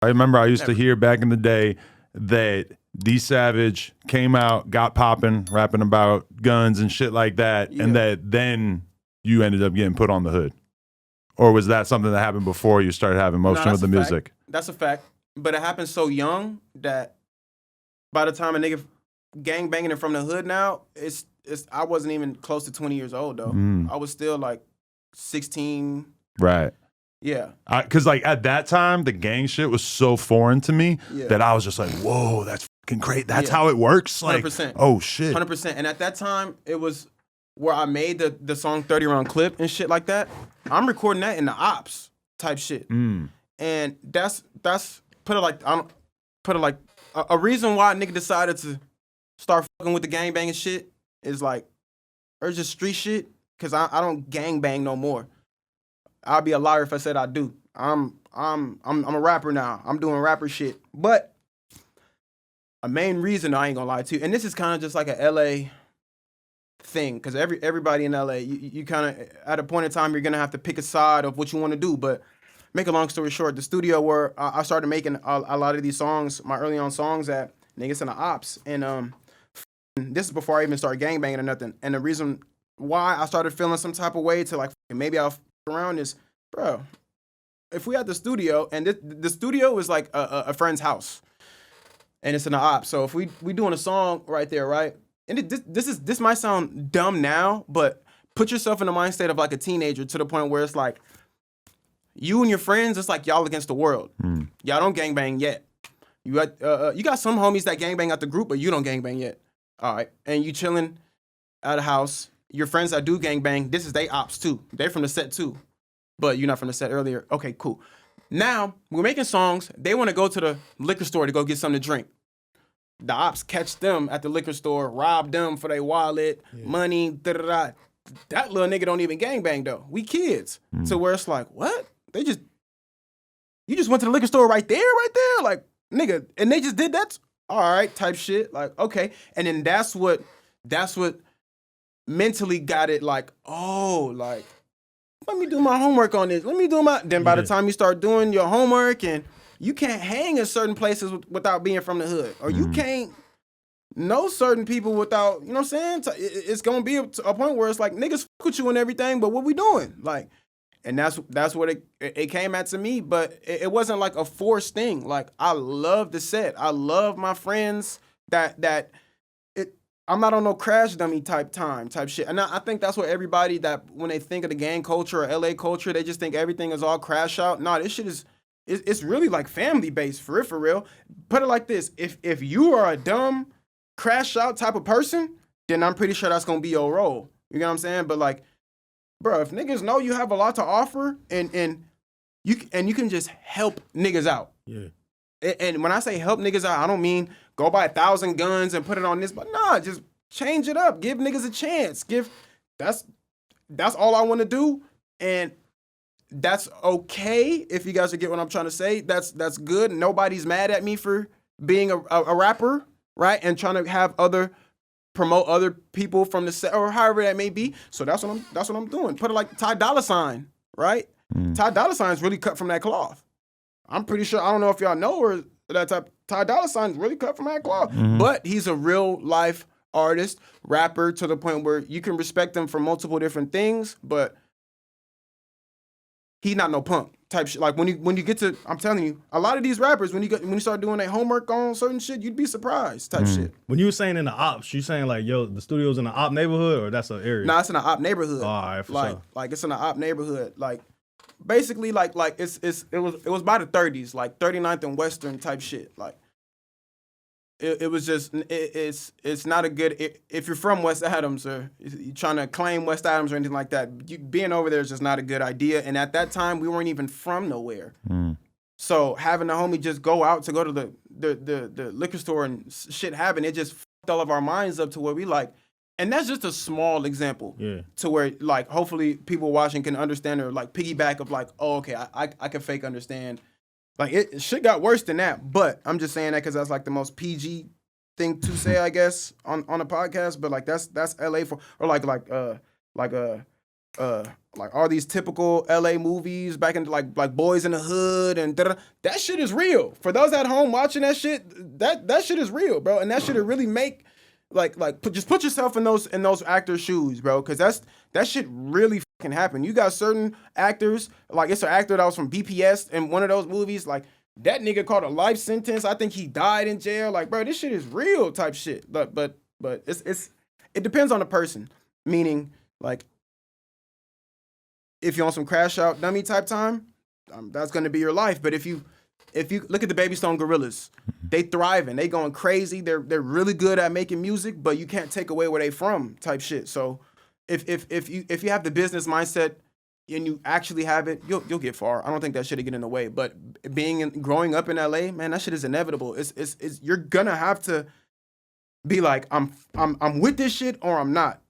I remember I used to hear back in the day that D Savage came out, got popping, rapping about guns and shit like that, and that then you ended up getting put on the hood. Or was that something that happened before you started having motion with the music? That's a fact. But it happened so young that by the time a nigga gang banging it from the hood now, it's I wasn't even close to 20 years old though. I was still like 16. Right. Yeah. Because like at that time, the gang shit was so foreign to me that I was just like, whoa, that's fucking great. That's how it works? Like, 100%. Oh shit. 100%. And at that time, it was where I made the song 30 round clip and shit like that. I'm recording that in the ops type shit. And that's put it like a reason why a nigga decided to start fucking with the gang banging shit is like, or just street shit, because I don't gang bang no more. I'd be a liar if I said I do. I'm a rapper now. I'm doing rapper shit. But a main reason I ain't gonna lie to you, and this is kind of just like a LA thing, because everybody in LA, you kind of at a point in time you're gonna have to pick a side of what you want to do. But make a long story short, the studio where I started making a lot of these songs, my early on songs at niggas in the ops, and this is before I even started gangbanging or nothing. And the reason why I started feeling some type of way to like maybe I'll around is, bro, if we at the studio, and the studio is like a friend's house, and it's in the ops. So if we doing a song right there, right? And this might sound dumb now, but put yourself in the mind state of like a teenager to the point where it's like you and your friends, it's like y'all against the world. Y'all don't gangbang yet. You got some homies that gangbang out the group, but you don't gangbang yet. All right, and you chilling at a house. Your friends that do gangbang, this is they ops too. They're from the set too, but you're not from the set earlier. Okay, cool. Now we're making songs. They want to go to the liquor store to go get something to drink. The ops catch them at the liquor store, rob them for their wallet, money, da-da-da. That little nigga don't even gangbang though. We kids. So where it's like, what? You just went to the liquor store right there? Like, nigga, and they just did that? All right, type shit. Like, okay. And then that's what mentally got it like, oh, like, let me do my homework on this. Then by the time you start doing your homework, and you can't hang in certain places without being from the hood, or you can't know certain people without, you know what I'm saying? It's gonna be a point where it's like, niggas fuck with you and everything, but what we doing? Like, and that's what it came at to me, but it wasn't like a forced thing. Like, I love the set. I love my friends I'm not on no crash dummy type shit. And I think that's what everybody that when they think of the gang culture or LA culture, they just think everything is all crash out. Nah, this shit it's really like family based for real. Put it like this. If you are a dumb crash out type of person, then I'm pretty sure that's gonna be your role. You know what I'm saying? But like, bro, if niggas know you have a lot to offer and you can just help niggas out. Yeah. And when I say help niggas out, I don't mean go buy 1,000 guns and put it on this, but nah, just change it up. Give niggas a chance. That's all I want to do, and that's okay if you guys get what I'm trying to say. That's good. Nobody's mad at me for being a rapper, right? And trying to promote other people from the set or however that may be. So that's what I'm doing. Put it like Ty Dolla $ign, right? Ty Dolla $ign's really cut from that cloth. I'm pretty sure, I don't know if y'all know or that type. Ty Dolla $ign's really cut from that cloth. But he's a real life artist, rapper, to the point where you can respect him for multiple different things, but he's not no punk type shit. Like when you get to, I'm telling you, a lot of these rappers, when you start doing their homework on certain shit, you'd be surprised type shit. When you were saying in the ops, you saying like, yo, the studio's in the op neighborhood, or that's an area? Nah, it's in the op neighborhood. Oh, all right, for sure. Like it's in the op neighborhood. Like basically like it was by the 30s, like 39th and Western type shit. Like it was just it's not a good, if you're from West Adams or you're trying to claim West Adams or anything like that, being over there is just not a good idea. And at that time we weren't even from nowhere. So having the homie just go out to go to the liquor store and shit happen, it just fucked all of our minds up to where we like. And that's just a small example to where, like, hopefully people watching can understand or, like, piggyback of, like, oh, okay, I can fake understand. Like, shit got worse than that. But I'm just saying that because that's, like, the most PG thing to say, I guess, on a podcast. But, like, that's LA for, or, like like all these typical LA movies back in like Boys in the Hood and that shit is real. For those at home watching that shit, that shit is real, bro. And that shit really make just put yourself in those actors' shoes, bro, because that shit really fucking happen. You got certain actors, like it's an actor that was from BPS in one of those movies, like that nigga caught a life sentence. I think he died in jail. Like, bro, this shit is real type shit. But it depends on the person. Meaning, like, if you're on some crash out dummy type time, that's gonna be your life. But if you look at the Baby Stone Gorillas, they thriving, they going crazy. They're really good at making music, but you can't take away where they from type shit. So if you have the business mindset and you actually have it, you'll get far. I don't think that shit will get in the way. But growing up in LA, man, that shit is inevitable. It's you're gonna have to be like, I'm with this shit or I'm not.